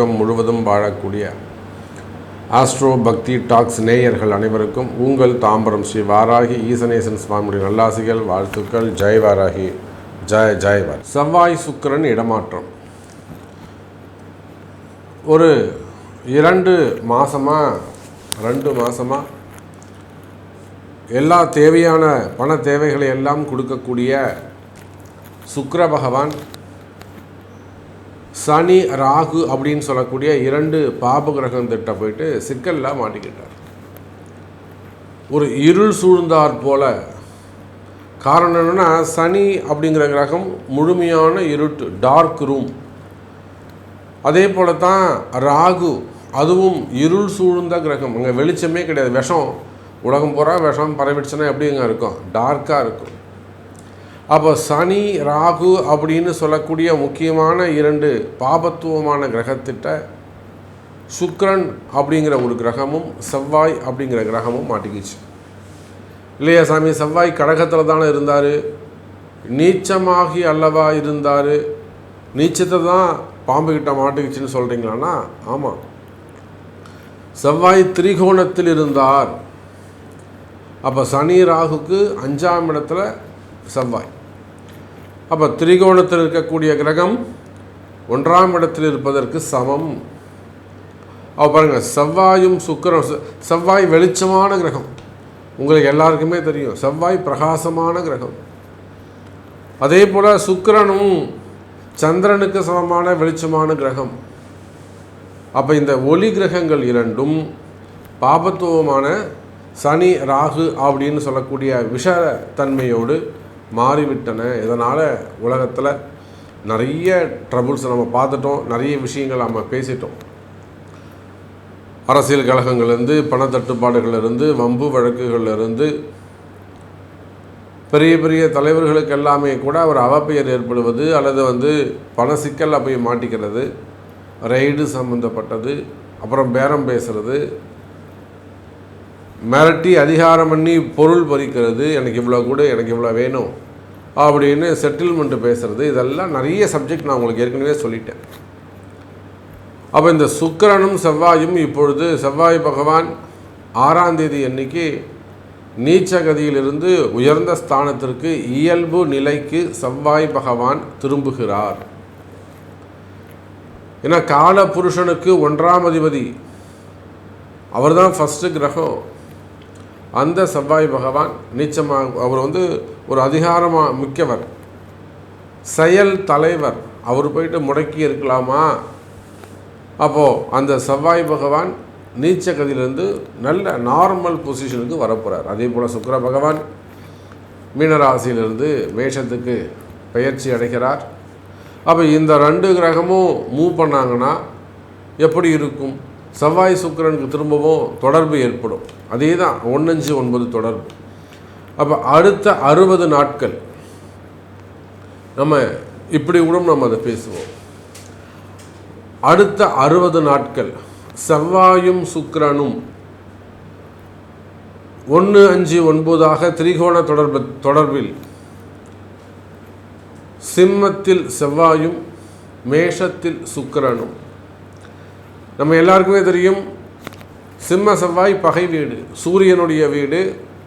உலகம் முழுவதும் வாழக்கூடிய ஆஸ்ட்ரோ பக்தி டாக்ஸ் நேயர்கள் அனைவருக்கும் உங்கள் தாம்பரம் ஸ்ரீ வாராகி ஈசனேசன் சுவாமியுடைய நல்லாசிகள், வாழ்த்துக்கள். ஜெய் வாராகி, ஜெய் ஜெய் வாராகி. செவ்வாய் சுக்கிரன் இடமாற்றம் ஒரு 2 மாதமாக எல்லா தேவையான பண தேவைகளை எல்லாம் கொடுக்கக்கூடிய சுக்கிர பகவான் சனி ராகு அப்படின்னு சொல்லக்கூடிய 2 பாப கிரகம் திட்ட போயிட்டு சிக்கலில் மாட்டிக்கிட்டார். ஒரு இருள் சூழ்ந்தார் போல. காரணம் என்னென்னா, சனி அப்படிங்கிற கிரகம் முழுமையான இருட்டு, டார்க் ரூம். அதே போல தான் ராகு, அதுவும் இருள் சூழ்ந்த கிரகம். அங்கே வெளிச்சமே கிடையாது, விஷம். உலகம் பூரா விஷம் பரவிடுச்சுன்னா எப்படிங்க இருக்கும்? டார்க்காக இருக்கும். அப்போ சனி ராகு அப்படின்னு சொல்லக்கூடிய முக்கியமான 2 பாபத்துவமான கிரகத்திட்ட சுக்கிரன் அப்படிங்கிற ஒரு கிரகமும் செவ்வாய் அப்படிங்கிற கிரகமும் மாட்டிக்கிச்சு இல்லையா சாமி? செவ்வாய் கடகத்தில் தானே இருந்தார், நீச்சமாகி அல்லவா இருந்தார், நீச்சத்தை தான் பாம்புக்கிட்ட மாட்டிக்கிச்சுன்னு சொல்கிறீங்களான்னா ஆமாம். செவ்வாய் திரிகோணத்தில் இருந்தார். அப்போ சனி ராகுக்கு 5ஆம் இடத்துல செவ்வாய். அப்போ திரிகோணத்தில் இருக்கக்கூடிய கிரகம் 1ஆம் இடத்தில் இருப்பதற்கு சமம். அப்போ பாருங்கள், செவ்வாயும் சுக்கிரன். செவ்வாய் வெளிச்சமான கிரகம், உங்களுக்கு எல்லாருக்குமே தெரியும். செவ்வாய் பிரகாசமான கிரகம். அதே போல் சுக்கிரனும் சந்திரனுக்கு சமமான வெளிச்சமான கிரகம். அப்போ இந்த ஒளி கிரகங்கள் 2ம் பாபத்துவமான சனி ராகு அப்படின்னு சொல்லக்கூடிய விஷத்தன்மையோடு மாறிவிட்டன. இதனால் உலகத்தில் நிறைய ட்ரபுள்ஸ் நம்ம பார்த்துட்டோம், நிறைய விஷயங்கள் நம்ம பேசிட்டோம். அரசியல் கழகங்கள்லேருந்து, பணத்தட்டுப்பாடுகளிலிருந்து, வம்பு வழக்குகளிலிருந்து, பெரிய பெரிய தலைவர்களுக்கு எல்லாமே கூட ஒரு அவப்பெயர் ஏற்படுவது அல்லது பண சிக்கலில் போய் மாட்டிக்கிறது, ரைடு சம்மந்தப்பட்டது, அப்புறம் பேரம் பேசுகிறது, மிரட்டி அதிகாரம் பண்ணி பொருள் பறிக்கிறது, எனக்கு இவ்வளோ கூட, எனக்கு இவ்வளோ வேணும் அப்படின்னு செட்டில்மெண்ட்டு பேசுகிறது, இதெல்லாம் நிறைய சப்ஜெக்ட் நான் உங்களுக்கு ஏற்கனவே சொல்லிட்டேன். அப்போ இந்த சுக்கிரனும் செவ்வாயும் இப்பொழுது செவ்வாய் பகவான் 6ஆம் தேதி அன்னைக்கு நீச்சகதியிலிருந்து உயர்ந்த ஸ்தானத்திற்கு இயல்பு நிலைக்கு செவ்வாய் பகவான் திரும்புகிறார். ஏன்னா கால புருஷனுக்கு 1ஆம் அதிபதி அவர் தான் ஃபஸ்ட்டு கிரகம். அந்த செவ்வாய் பகவான் நீச்சமாக, அவர் ஒரு அதிகாரமாக மிக்கவர், செயல் தலைவர். அவர் போயிட்டு முடக்கி இருக்கலாமா? அப்போது அந்த செவ்வாய் பகவான் நீச்சகதியிலிருந்து நல்ல நார்மல் பொசிஷனுக்கு வரப்போகிறார். அதே போல் சுக்கிர பகவான் மீனராசியிலிருந்து மேஷத்துக்கு பெயர்ச்சி அடைகிறார். அப்போ இந்த 2 கிரகமும் மூவ் பண்ணாங்கன்னா எப்படி இருக்கும்? செவ்வாய் சுக்கிரனுக்கு திரும்பவும் தொடர்பு ஏற்படும். அதே தான் 1-5-9 தொடர்பு. அப்போ அடுத்த 60 நாட்கள் நம்ம இப்படி கூட நம்ம அதை பேசுவோம். அடுத்த 60 நாட்கள் செவ்வாயும் சுக்கிரனும் 1-5-9 திரிகோண தொடர்பில் சிம்மத்தில் செவ்வாயும் மேஷத்தில் சுக்கிரனும். நம்ம எல்லாருக்குமே தெரியும், சிம்ம செவ்வாய் பகை வீடு, சூரியனுடைய வீடு,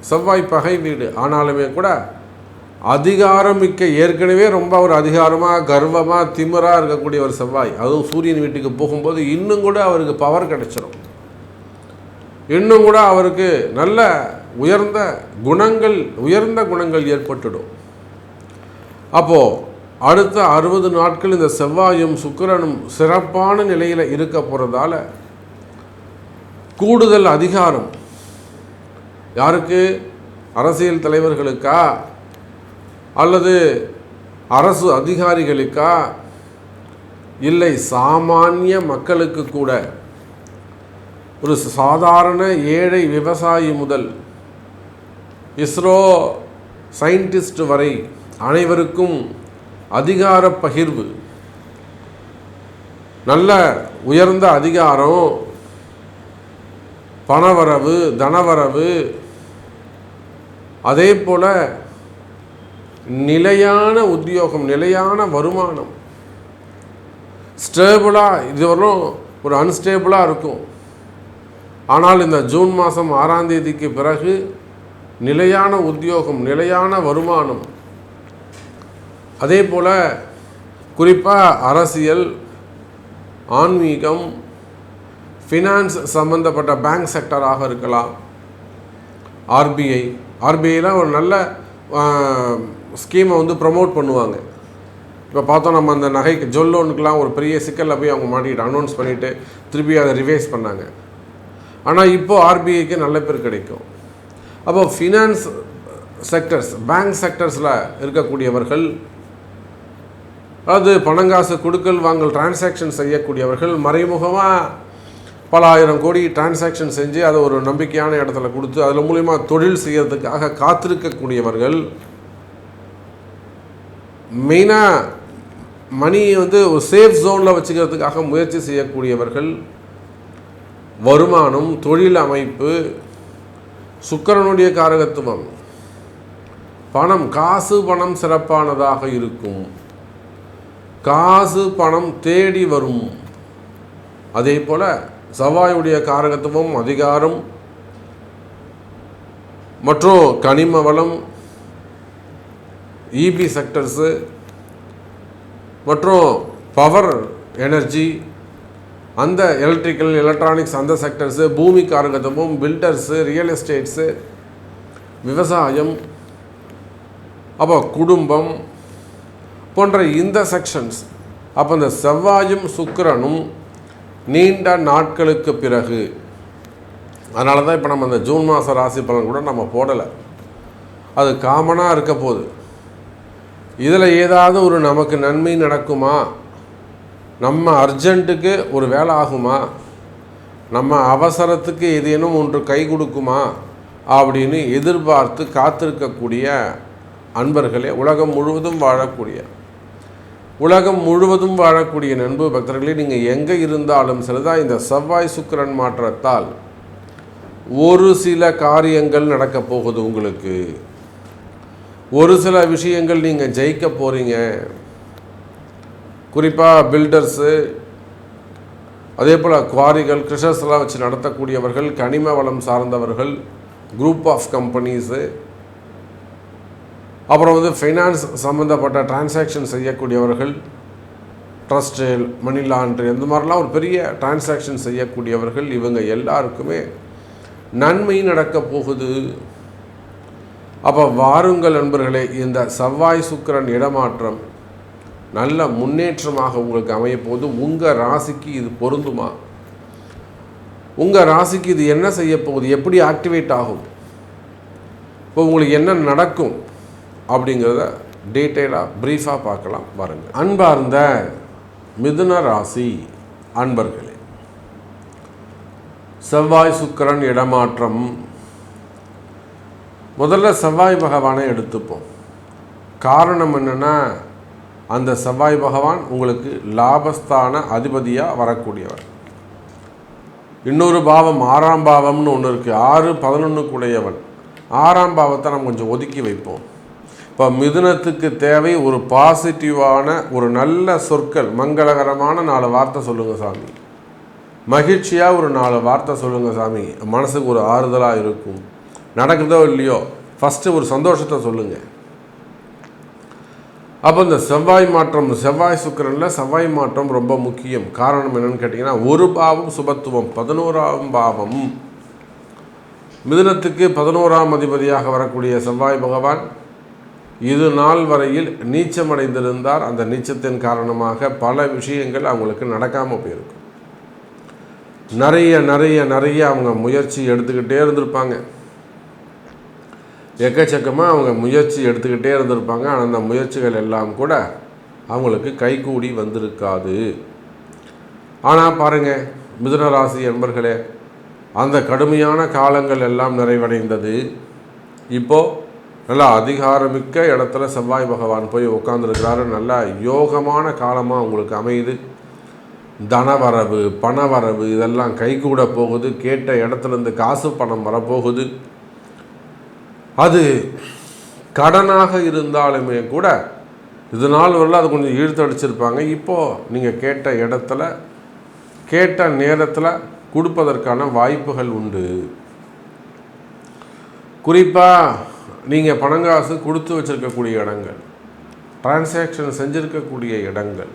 செவ்வாய் பகை வீடு. ஆனாலுமே கூட அதிகாரமிக்க, ஏற்கனவே ரொம்ப ஒரு அதிகாரமாக கர்வமாக திமிராக இருக்கக்கூடிய ஒரு செவ்வாய், அதுவும் சூரியன் வீட்டுக்கு போகும்போது இன்னும் கூட அவருக்கு பவர் கிடைச்சிடும். இன்னும் கூட அவருக்கு நல்ல உயர்ந்த குணங்கள் ஏற்பட்டுடும். அப்போது அடுத்த 60 நாட்கள் இந்த செவ்வாயும் சுக்கிரனும் சிறப்பான நிலையில் இருக்க போகிறதால கூடுதல் அதிகாரம் யாருக்கு? அரசியல் தலைவர்களுக்கா அல்லது அரசு அதிகாரிகளுக்கா? இல்லை, சாமானிய மக்களுக்கு கூட. ஒரு சாதாரண ஏழை விவசாயி முதல் இஸ்ரோ சயின்டிஸ்ட் வரை அனைவருக்கும் அதிகார பகிர்வு, நல்ல உயர்ந்த அதிகாரம், பணவரவு, தனவரவு, அதே போல் நிலையான உத்தியோகம், நிலையான வருமானம், ஸ்டேபிளாக இதுவரையும் ஒரு அன்ஸ்டேபிளாக இருக்கும். ஆனால் இந்த ஜூன் மாதம் 6ஆம் தேதிக்கு பிறகு நிலையான உத்தியோகம், நிலையான வருமானம், அதே போல் குறிப்பாக அரசியல், ஆன்மீகம், ஃபினான்ஸ் சம்மந்தப்பட்ட பேங்க் செக்டராக இருக்கலாம், ஆர்பிஐலாம் ஒரு நல்ல ஸ்கீமை வந்து ப்ரமோட் பண்ணுவாங்க. இப்போ பார்த்தோம், நம்ம அந்த நகைக்கு ஜொல்லோனுக்கெலாம் ஒரு பெரிய சிக்கலில் போய் அவங்க மாட்டிக்கிட்டு அனௌன்ஸ் பண்ணிவிட்டு திருப்பி அதை ரிவைஸ் பண்ணாங்க. ஆனால் இப்போது ஆர்பிஐக்கு நல்ல பேர் கிடைக்கும். அப்போ ஃபினான்ஸ் செக்டர்ஸ், பேங்க் செக்டர்ஸில் இருக்கக்கூடியவர்கள், அதாவது பணங்காசு கொடுக்கல் வாங்கல் டிரான்சாக்ஷன் செய்யக்கூடியவர்கள், மறைமுகமாக பல ஆயிரம் கோடி டிரான்சாக்ஷன் செஞ்சு அதை ஒரு நம்பிக்கையான இடத்துல கொடுத்து அதில் மூலிமா தொழில் செய்யறதுக்காக காத்திருக்கக்கூடியவர்கள், மெயினாக மணியை வந்து ஒரு சேஃப் ஜோனில் வச்சுக்கிறதுக்காக முயற்சி செய்யக்கூடியவர்கள், வருமானம், தொழில் அமைப்பு, சுக்கிரனுடைய காரகத்துவம், பணம், காசு பணம் சிறப்பானதாக இருக்கும். காசு பணம் தேடி வரும். அதே போல் செவ்வாயுடைய காரகத்துவம் அதிகாரம் மற்றும் கனிம வளம், இபி செக்டர்ஸு மற்றும் பவர் எனர்ஜி, அந்த எலக்ட்ரிக்கல் எலக்ட்ரானிக்ஸ் அந்த செக்டர்ஸு, பூமி காரகத்துவம், பில்டர்ஸு, ரியல் எஸ்டேட்ஸு, விவசாயம், அப்போ குடும்பம் போன்ற இந்த செக்ஷன்ஸ். அப்போ இந்த செவ்வாயும் சுக்கிரனும் நீண்ட நாட்களுக்கு பிறகு, அதனால தான் இப்போ நம்ம அந்த ஜூன் மாத ராசி பலன் கூட நம்ம போடலை, அது காமனாக இருக்க போகுது. இதில் ஏதாவது ஒரு நமக்கு நன்மை நடக்குமா, நம்ம அர்ஜென்ட்டுக்கு ஒரு வேலை ஆகுமா, நம்ம அவசரத்துக்கு ஏதேனும் ஒன்று கை கொடுக்குமா அப்படின்னு எதிர்பார்த்து காத்திருக்கக்கூடிய அன்பர்களே, உலகம் முழுவதும் வாழக்கூடிய நண்பு பக்தர்களே, நீங்கள் எங்கே இருந்தாலும் சரிதான், இந்த செவ்வாய் சுக்கிரன் மாற்றத்தால் ஒரு சில காரியங்கள் நடக்க போகுது. உங்களுக்கு ஒரு சில விஷயங்கள் நீங்கள் ஜெயிக்க போகிறீங்க. குறிப்பாக பில்டர்ஸு, அதே போல் குவாரிகள், கிருஷர்ஸ்லாம் வச்சு நடத்தக்கூடியவர்கள், கனிம வளம் சார்ந்தவர்கள், குரூப் ஆஃப் கம்பெனிஸு, அப்புறம் வந்து ஃபைனான்ஸ் சம்மந்தப்பட்ட டிரான்சாக்ஷன் செய்யக்கூடியவர்கள், ட்ரஸ்ட்டு, மணி லாண்ட்ரி, இந்த மாதிரிலாம் ஒரு பெரிய டிரான்சாக்ஷன் செய்யக்கூடியவர்கள், இவங்க எல்லாருக்குமே நன்மை நடக்க போகுது. அப்போ வாருங்கள் நண்பர்களே, இந்த செவ்வாய் சுக்கிரன் இடமாற்றம் நல்ல முன்னேற்றமாக உங்களுக்கு அமையப்போகுது. உங்கள் ராசிக்கு இது பொருந்துமா? உங்கள் ராசிக்கு இது என்ன செய்ய போகுது? எப்படி ஆக்டிவேட் ஆகும்? இப்போ உங்களுக்கு என்ன நடக்கும் அப்படிங்கிறத டீட்டெயிலாக ப்ரீஃபாக பார்க்கலாம். பாருங்கள். அன்பார்ந்த மிதுன ராசி அன்பர்களே, செவ்வாய் சுக்கிரன் இடமாற்றம். முதல்ல செவ்வாய் பகவானை எடுத்துப்போம். காரணம் என்னென்னா, அந்த செவ்வாய் பகவான் உங்களுக்கு லாபஸ்தான அதிபதியாக வரக்கூடியவர். இன்னொரு பாவம் 6ஆம் பாவம்னு ஒன்று இருக்குது. 6, 11 உடையவன். 6ஆம் பாவத்தை நம்ம கொஞ்சம் ஒதுக்கி வைப்போம். இப்போ மிதுனத்துக்கு தேவை ஒரு பாசிட்டிவான, ஒரு நல்ல சொற்கள், மங்களகரமான 4 வார்த்தை சொல்லுங்கள் சாமி, மகிழ்ச்சியாக ஒரு 4 வார்த்தை சொல்லுங்கள் சாமி, மனசுக்கு ஒரு ஆறுதலாக இருக்கும். நடக்குதோ இல்லையோ, ஃபஸ்ட்டு ஒரு சந்தோஷத்தை சொல்லுங்கள். அப்போ இந்த செவ்வாய் மாற்றம், செவ்வாய் சுக்கிரனில் செவ்வாய் மாற்றம் ரொம்ப முக்கியம். காரணம் என்னென்னு கேட்டிங்கன்னா, ஒரு பாவம் சுபத்துவம், 11ஆம் பாவம், மிதுனத்துக்கு 11ஆம் அதிபதியாக வரக்கூடிய செவ்வாய் பகவான் இது நாள் வரையில் நீச்சமடைந்திருந்தார். அந்த நீச்சத்தின் காரணமாக பல விஷயங்கள் அவங்களுக்கு நடக்காமல் போயிருக்கும். நிறைய அவங்க முயற்சி எடுத்துக்கிட்டே இருந்திருப்பாங்க. எக்கச்சக்கமாக அவங்க முயற்சி எடுத்துக்கிட்டே இருந்திருப்பாங்க. ஆனால் அந்த முயற்சிகள் எல்லாம் கூட அவங்களுக்கு கைகூடி வந்திருக்காது. ஆனால் பாருங்கள் மிதுன ராசி என்பர்களே, அந்த கடுமையான காலங்கள் எல்லாம் நிறைவடைந்தது. இப்போது நல்லா அதிகாரமிக்க இடத்துல செவ்வாய் பகவான் போய் உட்காந்துருக்கிறாரு. நல்லா யோகமான காலமாக உங்களுக்கு அமையுது. தனவரவு, பணவரவு இதெல்லாம் கைகூட போகுது. கேட்ட இடத்துலேருந்து காசு பணம் வரப்போகுது. அது கடனாக இருந்தாலுமே கூட இது நாள் வரல அது கொஞ்சம் இழுத்தடிச்சிருப்பாங்க. இப்போது நீங்கள் கேட்ட இடத்துல கேட்ட நேரத்தில் கொடுப்பதற்கான வாய்ப்புகள் உண்டு. குறிப்பாக நீங்கள் பணங்காசு கொடுத்து வச்சுருக்கக்கூடிய இடங்கள், டிரான்சாக்ஷன் செஞ்சுருக்கக்கூடிய இடங்கள்,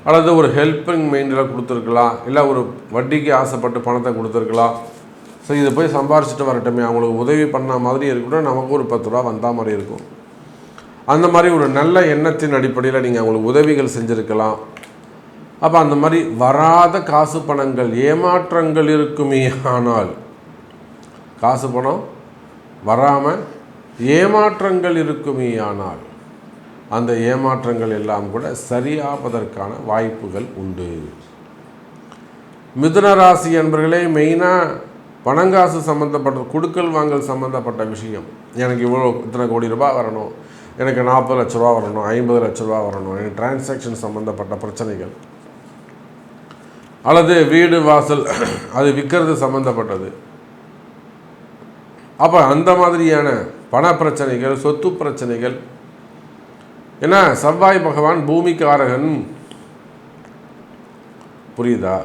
அல்லது ஒரு ஹெல்பிங் மைண்டில் கொடுத்துருக்கலாம், இல்லை ஒரு வட்டிக்கு ஆசைப்பட்டு பணத்தை கொடுத்துருக்கலாம். ஸோ இதை போய் சம்பாரிச்சிட்டு வரட்டுமே, அவங்களுக்கு உதவி பண்ண மாதிரி இருக்கணும், நமக்கு ஒரு 10 ரூபா வந்தால் மாதிரி இருக்கும். அந்த மாதிரி ஒரு நல்ல எண்ணத்தின் அடிப்படையில் நீங்கள் அவங்களுக்கு உதவிகள் செஞ்சுருக்கலாம். அப்போ அந்த மாதிரி வராத காசு பணங்கள் ஏமாற்றங்கள் இருக்குமே, ஆனால் காசு பணம் வராமல் ஏமாற்றங்கள் இருக்குமே, ஆனால் அந்த ஏமாற்றங்கள் எல்லாம் கூட சரியாவதற்கான வாய்ப்புகள் உண்டு. மிதுன ராசி என்பர்களே, மெயினாக பணங்காசு சம்மந்தப்பட்ட கொடுக்கல் வாங்கல் சம்மந்தப்பட்ட விஷயம். எனக்கு இத்தனை கோடி ரூபாய் வரணும், எனக்கு 40 லட்ச ரூபா வரணும், 50 லட்ச ரூபா வரணும், எனக்கு டிரான்சாக்ஷன் சம்மந்தப்பட்ட பிரச்சனைகள், அல்லது வீடு வாசல் அது விற்கிறது சம்மந்தப்பட்டது. அப்போ அந்த மாதிரியான பண பிரச்சனைகள், சொத்து பிரச்சனைகள். ஏன்னா செவ்வாய் பகவான் பூமிக்காரகன், புரியுதா?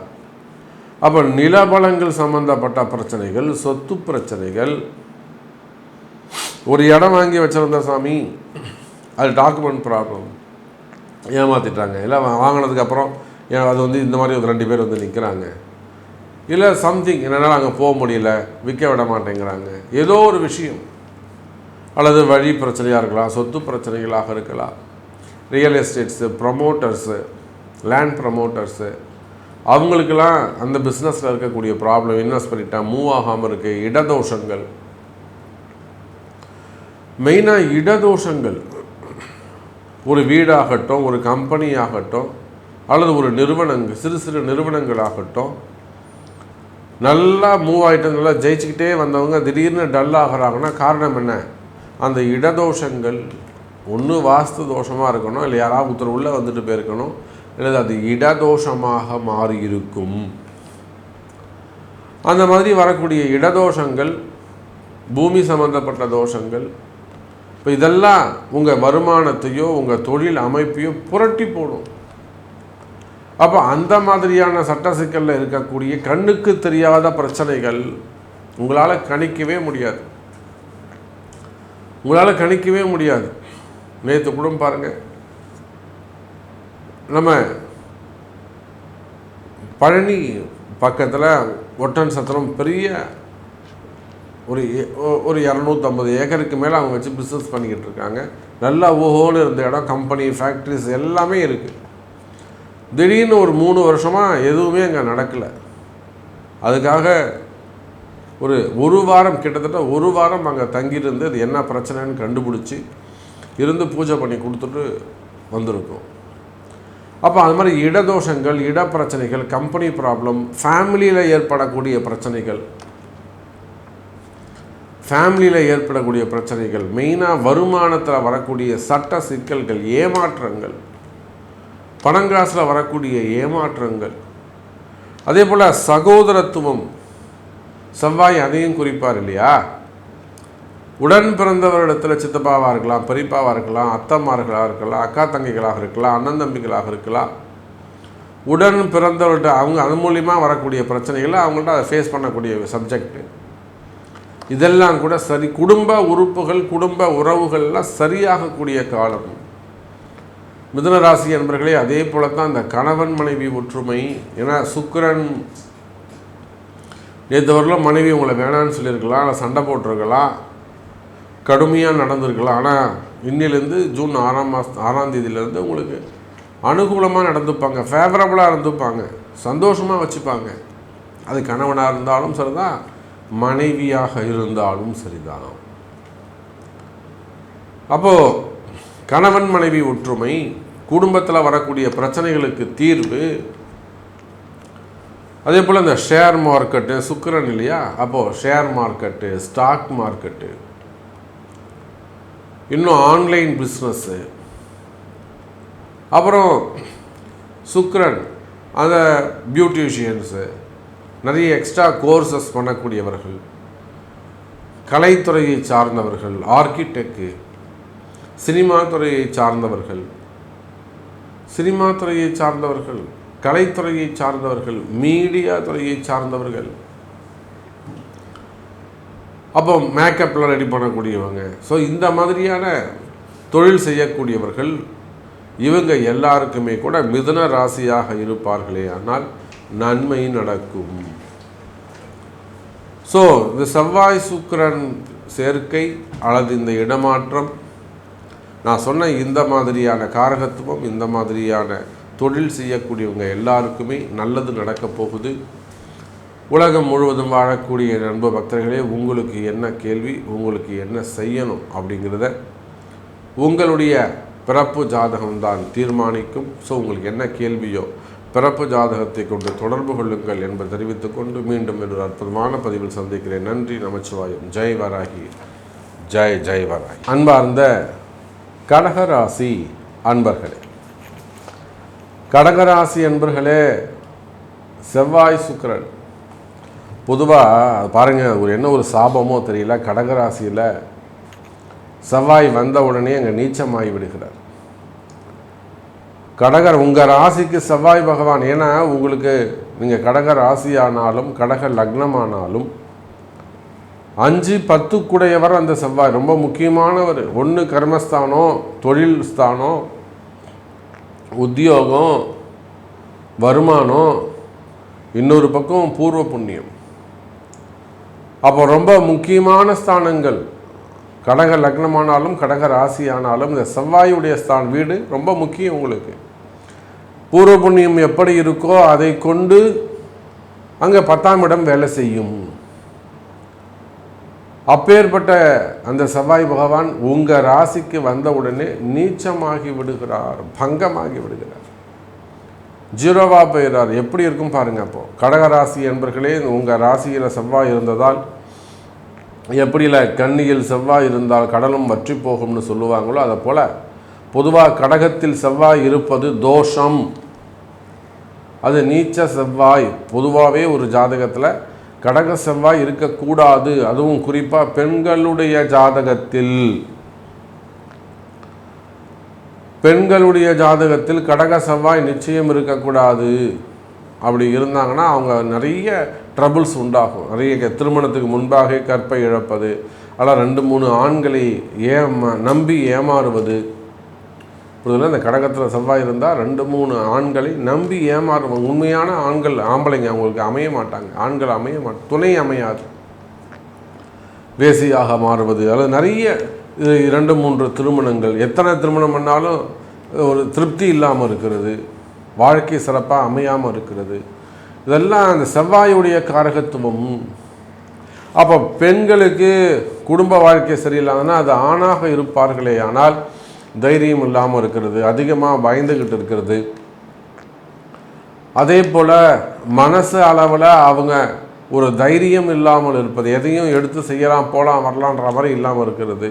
அப்போ நிலபலங்கள் சம்மந்தப்பட்ட பிரச்சனைகள், சொத்து பிரச்சனைகள். ஒரு இடம் வாங்கி வச்சிருந்த சாமி, அது டாக்குமெண்ட் ப்ராப்ளம், ஏமாற்றிட்டாங்க. இல்லை வாங்கினதுக்கப்புறம் அது இந்த மாதிரி ஒரு 2 பேர் நிற்கிறாங்க. இல்லை சம்திங் என்னால் அங்கே போக முடியல, விற்க விட மாட்டேங்கிறாங்க, ஏதோ ஒரு விஷயம். அல்லது வழி பிரச்சனையாக இருக்கலாம், சொத்து பிரச்சனைகளாக இருக்கலாம். Real estates, promoters, land promoters, அவங்களுக்கெல்லாம் அந்த பிஸ்னஸில் இருக்கக்கூடிய ப்ராப்ளம், இன்வெஸ்ட் பண்ணிட்டால் மூவ் ஆகாமல் இருக்குது. இடதோஷங்கள், மெயினாக இடதோஷங்கள். ஒரு வீடாகட்டும், ஒரு கம்பெனி ஆகட்டும், அல்லது ஒரு நிறுவனங்கள், சிறு சிறு நிறுவனங்களாகட்டும், நல்லா மூவ் ஆகிட்டு நல்லா ஜெயிச்சுக்கிட்டே வந்தவங்க திடீர்னு டல் ஆகிறாங்கன்னா காரணம் என்ன? அந்த இடதோஷங்கள். ஒன்று வாஸ்து தோஷமாக இருக்கணும், இல்லை யாராவது ஒருத்தர் உள்ளே வந்துட்டு போயிருக்கணும், இல்லை அது இடதோஷமாக மாறி இருக்கும். அந்த மாதிரி வரக்கூடிய இடதோஷங்கள், பூமி சம்பந்தப்பட்ட தோஷங்கள், இப்போ இதெல்லாம் உங்கள் வருமானத்தையோ உங்கள் தொழில் அமைப்பையோ புரட்டி போடும். அப்போ அந்த மாதிரியான சட்ட சிக்கலில் இருக்கக்கூடிய கண்ணுக்கு தெரியாத பிரச்சனைகள் உங்களால் கணிக்கவே முடியாது. நேற்று கூட பாருங்கள், நம்ம பழனி பக்கத்தில் ஒட்டன் சத்திரம் பெரிய ஒரு 250 ஏக்கருக்கு மேலே அவங்க வச்சு பிஸ்னஸ் பண்ணிக்கிட்டு இருக்காங்க. நல்லா ஓஹோன்னு இருந்த இடம், கம்பெனி, ஃபேக்ட்ரிஸ் எல்லாமே இருக்குது. திடீர்னு ஒரு 3 வருஷமாக எதுவுமே அங்கே நடக்கலை. அதுக்காக ஒரு வாரம், கிட்டத்தட்ட 1 வாரம் அங்கே தங்கியிருந்து அது என்ன பிரச்சனைன்னு கண்டுபிடிச்சி இருந்து பூஜை பண்ணி கொடுத்துட்டு வந்திருக்கோம். அப்போ அது மாதிரி இடதோஷங்கள், இட பிரச்சனைகள், கம்பெனி ப்ராப்ளம், ஃபேமிலியில் ஏற்படக்கூடிய பிரச்சனைகள், மெயினாக வருமானத்தில் வரக்கூடிய சட்ட சிக்கல்கள், ஏமாற்றங்கள், பணங்காசில் வரக்கூடிய ஏமாற்றங்கள். அதே போல் சகோதரத்துவம், செவ்வாய் அதையும் குறிப்பார் இல்லையா? உடன் பிறந்தவரிடத்தில் சித்தப்பாவாக இருக்கலாம், பெரியப்பாவாக இருக்கலாம், அத்தம்மார்களாக இருக்கலாம், அக்கா தங்கைகளாக இருக்கலாம், அண்ணன் தம்பிகளாக இருக்கலாம். உடன் பிறந்தவர்கிட்ட அவங்க அது மூலிமா வரக்கூடிய பிரச்சனைகளை அவங்கள்ட்ட அதை ஃபேஸ் பண்ணக்கூடிய சப்ஜெக்டு. இதெல்லாம் கூட சரி, குடும்ப உறுப்புகள், குடும்ப உறவுகள்லாம் சரியாகக்கூடிய காலம். மிதுன ராசி என்பர்களே, அதே போல தான் இந்த கணவன் மனைவி ஒற்றுமை. ஏன்னா சுக்கிரன் நேற்று வரலாம் மனைவி உங்களை வேணான்னு சொல்லியிருக்கலாம், இல்லை சண்டை போட்டிருக்கலாம், கடுமையாக நடந்திருக்கலாம். ஆனால் இன்னிலேருந்து ஜூன் 6ஆம் தேதியிலேருந்து உங்களுக்கு அனுகூலமாக நடந்துப்பாங்க, ஃபேவரபுளாக இருந்துப்பாங்க, சந்தோஷமாக வச்சுப்பாங்க. அது கணவனாக இருந்தாலும் சரிதான், மனைவியாக இருந்தாலும் சரிதான். அப்போது கணவன் மனைவி ஒற்றுமை, குடும்பத்தில் வரக்கூடிய பிரச்சனைகளுக்கு தீர்வு. அதே போல் இந்த ஷேர் மார்க்கெட்டு, சுக்கிரன் இல்லையா? அப்போது ஷேர் மார்க்கெட்டு, ஸ்டாக் மார்க்கெட்டு, இன்னும் ஆன்லைன் பிஸ்னஸ்ஸு, அப்புறம் சுக்கிரன் அந்த பியூட்டிஷியன்ஸு, நிறைய எக்ஸ்ட்ரா கோர்சஸ் பண்ணக்கூடியவர்கள், கலைத்துறையை சார்ந்தவர்கள், ஆர்கிடெக்டு, சினிமா துறையை சார்ந்தவர்கள், கலைத்துறையை சார்ந்தவர்கள், மீடியா துறையை சார்ந்தவர்கள், அப்போ மேக்கப்லாம் ரெடி பண்ணக்கூடியவங்க, ஸோ இந்த மாதிரியான தொழில் செய்யக்கூடியவர்கள் இவங்க எல்லாருக்குமே கூட மிதுன ராசியாக இருப்பார்களே ஆனால் நன்மை நடக்கும். ஸோ இந்த செவ்வாய் சுக்கிரன் சேர்க்கை அல்லது இந்த இடமாற்றம், நான் சொன்ன இந்த மாதிரியான காரகத்துவம், இந்த மாதிரியான தொழில் செய்யக்கூடியவங்க எல்லாருக்குமே நல்லது நடக்கப் போகுது. உலகம் முழுவதும் வாழக்கூடிய நண்ப பக்தர்களே, உங்களுக்கு என்ன கேள்வி, உங்களுக்கு என்ன செய்யணும் அப்படிங்கிறத உங்களுடைய பிறப்பு ஜாதகம்தான் தீர்மானிக்கும். ஸோ உங்களுக்கு என்ன கேள்வியோ பிறப்பு ஜாதகத்தை கொண்டு தொடர்பு கொள்ளுங்கள் என்பதை தெரிவித்துக்கொண்டு மீண்டும் ஒரு அற்புதமான பதிவில் சந்திக்கிறேன். நன்றி, நமச்சிவாயம். ஜெய் வராகி, ஜெய் ஜெய் வராகி. அன்பார்ந்த கடகராசி அன்பர்களே, கடகராசி அன்பர்களே, செவ்வாய் சுக்கிரன் பொதுவாக பாருங்கள், ஒரு சாபமோ தெரியல, கடகராசியில் செவ்வாய் வந்த உடனே அங்கே நீச்சமாகி விடுகிறார். கடகர் உங்கள் ராசிக்கு செவ்வாய் பகவான், ஏன்னா உங்களுக்கு நீங்கள் கடக ராசியானாலும் கடக லக்னமானாலும் 5, 10 கூடையவர் அந்த செவ்வாய் ரொம்ப முக்கியமானவர். ஒன்று கர்மஸ்தானம், தொழில் ஸ்தானம், உத்தியோகம், வருமானம், இன்னொரு பக்கம் பூர்வ புண்ணியம். அப்போ ரொம்ப முக்கியமான ஸ்தானங்கள். கடக லக்னமானாலும் கடக ராசியானாலும் இந்த செவ்வாயுடைய வீடு ரொம்ப முக்கியம் உங்களுக்கு. பூர்வ புண்ணியம் எப்படி இருக்கோ அதை கொண்டு அங்கே 10ஆம் இடம் வேலை செய்யும். அப்பேற்பட்ட அந்த செவ்வாய் பகவான் உங்கள் ராசிக்கு வந்தவுடனே நீச்சமாகி விடுகிறார், பங்கமாகி விடுகிறார், ஜீரோவா போயிடுறார். எப்படி இருக்கும் பாருங்க. அப்போது கடகராசி என்பர்களே, உங்கள் ராசியில் செவ்வாய் இருந்ததால் எப்படில கன்னியில் செவ்வாய் இருந்தால் கடலும் வற்றி போகும்னு சொல்லுவாங்களோ, அதை போல் பொதுவாக கடகத்தில் செவ்வாய் இருப்பது தோஷம். அது நீச்ச செவ்வாய். பொதுவாகவே ஒரு ஜாதகத்தில் கடக செவ்வாய் இருக்கக்கூடாது. அதுவும் குறிப்பாக பெண்களுடைய ஜாதகத்தில் கடக செவ்வாய் நிச்சயம் இருக்கக்கூடாது. அப்படி இருந்தாங்கன்னா அவங்க நிறைய ட்ரபிள்ஸ் உண்டாகும். நிறைய திருமணத்துக்கு முன்பாக கற்பை இழப்பது, அதெல்லாம் 2-3 ஆண்களை நம்பி ஏமாறுவது. புரிதல, இந்த கடகத்தில் செவ்வாய் இருந்தால் 2-3 ஆண்களை நம்பி ஏமாறுவாங்க. உண்மையான ஆண்கள், ஆம்பளைங்க அவங்களுக்கு அமைய மாட்டாங்க, ஆண்கள் அமைய துணை அமையாது, வேசியாக மாறுவது. அதில் நிறைய 2-3 திருமணங்கள், எத்தனை திருமணம் பண்ணாலும் ஒரு திருப்தி இல்லாமல் இருக்கிறது, வாழ்க்கை சிறப்பாக அமையாமல் இருக்கிறது. இதெல்லாம் அந்த செவ்வாயுடைய காரகத்துவம். அப்போ பெண்களுக்கு குடும்ப வாழ்க்கை சரியில்லாதனா அது ஆணாக இருப்பார்களே ஆனால் தைரியம் இல்லாமல் இருக்கிறது, அதிகமாக பயந்துக்கிட்டு இருக்கிறது. அதே போல் மனசு அளவில் அவங்க ஒரு தைரியம் இல்லாமல் இருப்பது, எதையும் எடுத்து செய்யலாம், போகலாம், வரலான்ற மாதிரி இல்லாமல் இருக்கிறது.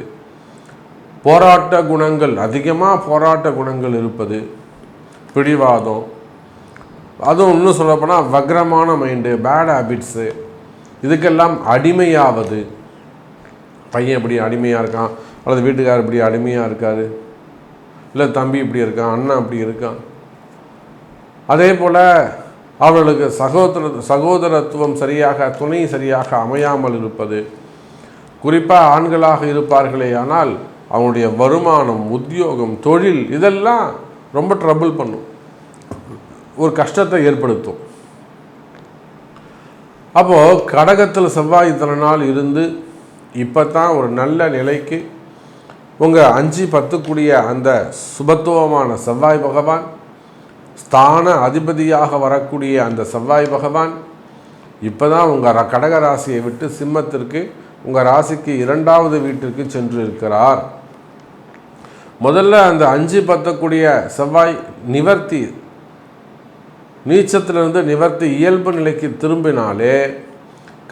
போராட்ட குணங்கள், அதிகமாக போராட்ட குணங்கள் இருப்பது, பிடிவாதம், அதுவும் இன்னும் சொல்லப்போனால் வக்ரமான மைண்டு, பேட் ஹேபிட்ஸு, இதுக்கெல்லாம் அடிமையாவது. பையன் இப்படி அடிமையாக இருக்கான், அல்லது வீட்டுக்காரர் இப்படி அடிமையாக இருக்கார், இல்லை தம்பி இப்படி இருக்கான், அண்ணன் அப்படி இருக்கான். அதே போல் அவர்களுக்கு சகோதரத்துவம் சரியாக, துணை சரியாக அமையாமல் இருப்பது. குறிப்பாக ஆண்களாக இருப்பார்களே ஆனால் அவனுடைய வருமானம், உத்தியோகம், தொழில் இதெல்லாம் ரொம்ப ட்ரபிள் பண்ணும், ஒரு கஷ்டத்தை ஏற்படுத்தும். அப்போது கடகத்தில் செவ்வாய் இத்தனை நாள் இருந்து இப்போ தான் ஒரு நல்ல நிலைக்கு உங்கள் 5-10 கூடிய அந்த சுபத்துவமான செவ்வாய் பகவான், ஸ்தான அதிபதியாக வரக்கூடிய அந்த செவ்வாய் பகவான் இப்போ தான் உங்கள் கடக ராசியை விட்டு சிம்மத்திற்கு, உங்கள் ராசிக்கு 2வது வீட்டிற்கு சென்று இருக்கிறார். முதல்ல அந்த 5-10 கூடிய செவ்வாய் நிவர்த்தி, நீச்சத்திலிருந்து நிவர்த்தி இயல்பு நிலைக்கு திரும்பினாலே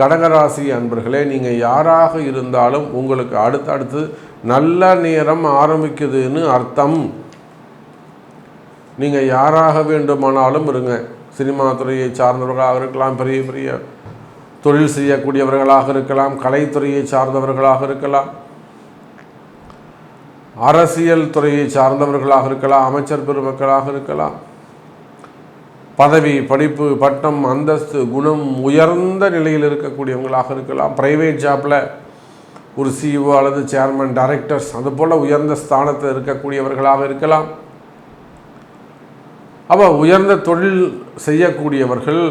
கடகராசி அன்பர்களே, நீங்கள் யாராக இருந்தாலும் உங்களுக்கு அடுத்தடுத்து நல்ல நேரம் ஆரம்பிக்குதுன்னு அர்த்தம். நீங்கள் யாராக வேண்டுமானாலும் இருங்க, சினிமா துறையை சார்ந்தவர்களாக இருக்கலாம், பெரிய பெரிய தொழில் செய்யக்கூடியவர்களாக இருக்கலாம், கலைத்துறையை சார்ந்தவர்களாக இருக்கலாம், அரசியல் துறையை சார்ந்தவர்களாக இருக்கலாம், அமைச்சர் பெருமக்களாக இருக்கலாம், பதவி, படிப்பு, பட்டம், அந்தஸ்து, குணம் உயர்ந்த நிலையில் இருக்கக்கூடியவங்களாக இருக்கலாம். ப்ரைவேட் ஜாப்பில் ஒரு சிஇஓ அல்லது சேர்மன், டைரக்டர்ஸ் அதுபோல் உயர்ந்த ஸ்தானத்தில் இருக்கக்கூடியவர்களாக இருக்கலாம். அப்போ உயர்ந்த தொழில் செய்யக்கூடியவர்கள்,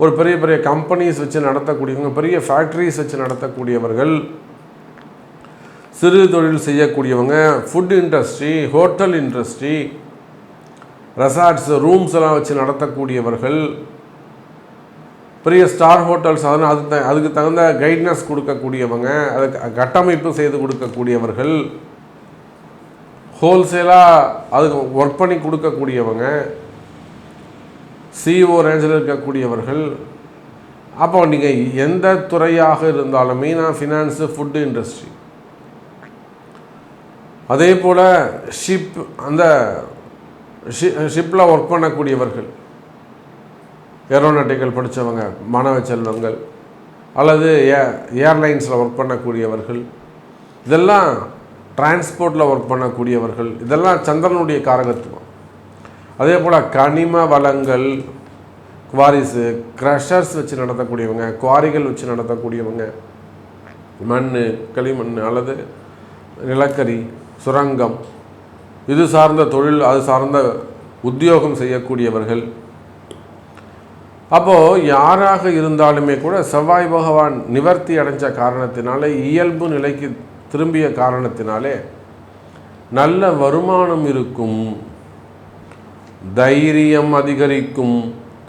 ஒரு பெரிய பெரிய கம்பெனிஸ் வச்சு நடத்தக்கூடியவங்க, பெரிய ஃபேக்ட்ரிஸ் வச்சு நடத்தக்கூடியவர்கள், சிறு தொழில் செய்யக்கூடியவங்க, food industry, hotel industry, resorts, rooms எல்லாம் வச்சு நடத்தக்கூடியவர்கள், பெரிய ஸ்டார் ஹோட்டல்ஸ், அதுக்கு தகுந்த கைட்னஸ் கொடுக்கக்கூடியவங்க, அதுக்கு கட்டமைப்பு செய்து கொடுக்கக்கூடியவர்கள், ஹோல்சேலாக அதுக்கு ஒர்க் பண்ணி கொடுக்கக்கூடியவங்க, சிஇஓ ரேஞ்சில் இருக்கக்கூடியவர்கள். அப்போ நீங்கள் எந்த துறையாக இருந்தாலும், மெயினாக ஃபினான்ஸு, ஃபுட்டு இண்டஸ்ட்ரி, அதே போல் ஷிப், அந்த ஷிப்பில் ஒர்க் பண்ணக்கூடியவர்கள், ஏரோநாட்டிக்கல் படித்தவங்க, மாணவ செல்வங்கள், அல்லது ஏர்லைன்ஸில் ஒர்க் பண்ணக்கூடியவர்கள், இதெல்லாம் டிரான்ஸ்போர்ட்டில் ஒர்க் பண்ணக்கூடியவர்கள், இதெல்லாம் சந்திரனுடைய காரகத்துவம். அதே போல் கனிம வளங்கள், குவாரிஸு, க்ரஷர்ஸ் வச்சு நடத்தக்கூடியவங்க, குவாரிகள் வச்சு நடத்தக்கூடியவங்க, மண், களிமண் அல்லது நிலக்கரி, சுரங்கம், இது சார்ந்த தொழில், அது சார்ந்த உத்தியோகம் செய்யக்கூடியவர்கள். அப்போது யாராக இருந்தாலுமே கூட செவ்வாய் பகவான் நிவர்த்தி அடைஞ்ச காரணத்தினாலே, இயல்பு நிலைக்கு திரும்பிய காரணத்தினாலே நல்ல வருமானம் இருக்கும், தைரியம் அதிகரிக்கும்.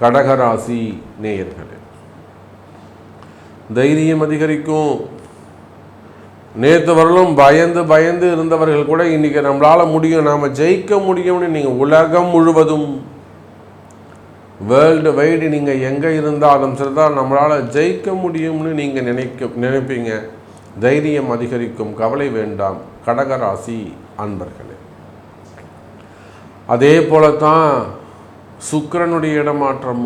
கடகராசி நேயர்களே, தைரியம் அதிகரிக்கும். நேற்று வரலும் பயந்து பயந்து இருந்தவர்கள் கூட இன்றைக்கி நம்மளால் முடியும், நாம் ஜெயிக்க முடியும்னு நீங்கள் உலகம் முழுவதும், வேர்ல்டு வைடு நீங்கள் எங்கே இருந்தாலும் சரிதான் நம்மளால் ஜெயிக்க முடியும்னு நீங்கள் நினைப்பீங்க. தைரியம் அதிகரிக்கும், கவலை வேண்டாம் கடகராசி அன்பர்களே. அதே போலத்தான் சுக்கிரனுடைய இடமாற்றம்.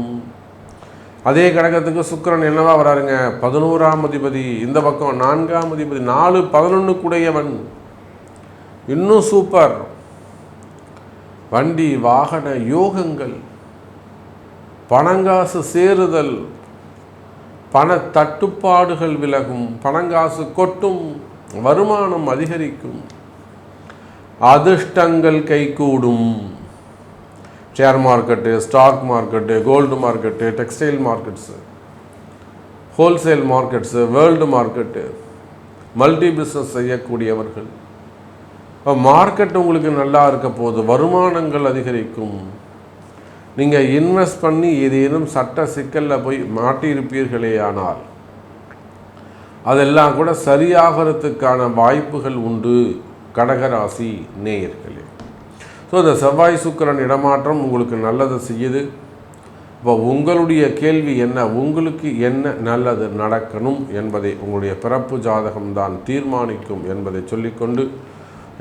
அதே கடகத்துக்கு சுக்கிரன் என்னவா வராருங்க? 11ஆம் அதிபதி, இந்த பக்கம் 4ஆம் அதிபதி, 4-11 கூடையவன். இன்னும் சூப்பர். வண்டி வாகன யோகங்கள், பணங்காசு சேருதல், பண தட்டுப்பாடுகள் விலகும், பணங்காசு கொட்டும், வருமானம் அதிகரிக்கும், அதிர்ஷ்டங்கள் கைகூடும். Share market, stock market, gold market, textile markets, wholesale markets, world market, multi business செய்யக்கூடியவர்கள், மார்க்கெட் உங்களுக்கு நல்லா இருக்க போகுது, வருமானங்கள் அதிகரிக்கும். நீங்கள் இன்வெஸ்ட் பண்ணி ஏதேனும் சட்ட சிக்கலில் போய் மாட்டியிருப்பீர்களே ஆனால் அதெல்லாம் கூட சரியாகிறதுக்கான வாய்ப்புகள் உண்டு கடகராசி நேயர்களே. ஸோ இந்த செவ்வாய் சுக்கிரன் இடமாற்றம் உங்களுக்கு நல்லது செய்யுது. இப்போ உங்களுடைய கேள்வி என்ன? உங்களுக்கு என்ன நல்லது நடக்கணும் என்பதை உங்களுடைய பிறப்பு ஜாதகம்தான் தீர்மானிக்கும் என்பதை சொல்லிக்கொண்டு,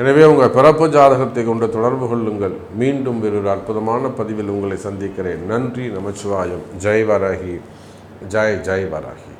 எனவே உங்கள் பிறப்பு ஜாதகத்தை கொண்டு தொடர்பு கொள்ளுங்கள். மீண்டும் வேறொரு அற்புதமான பதிவில் உங்களை சந்திக்கிறேன். நன்றி. நமச்சிவாயம். ஜெய் வராகி. ஜெய் ஜெய் வராகி.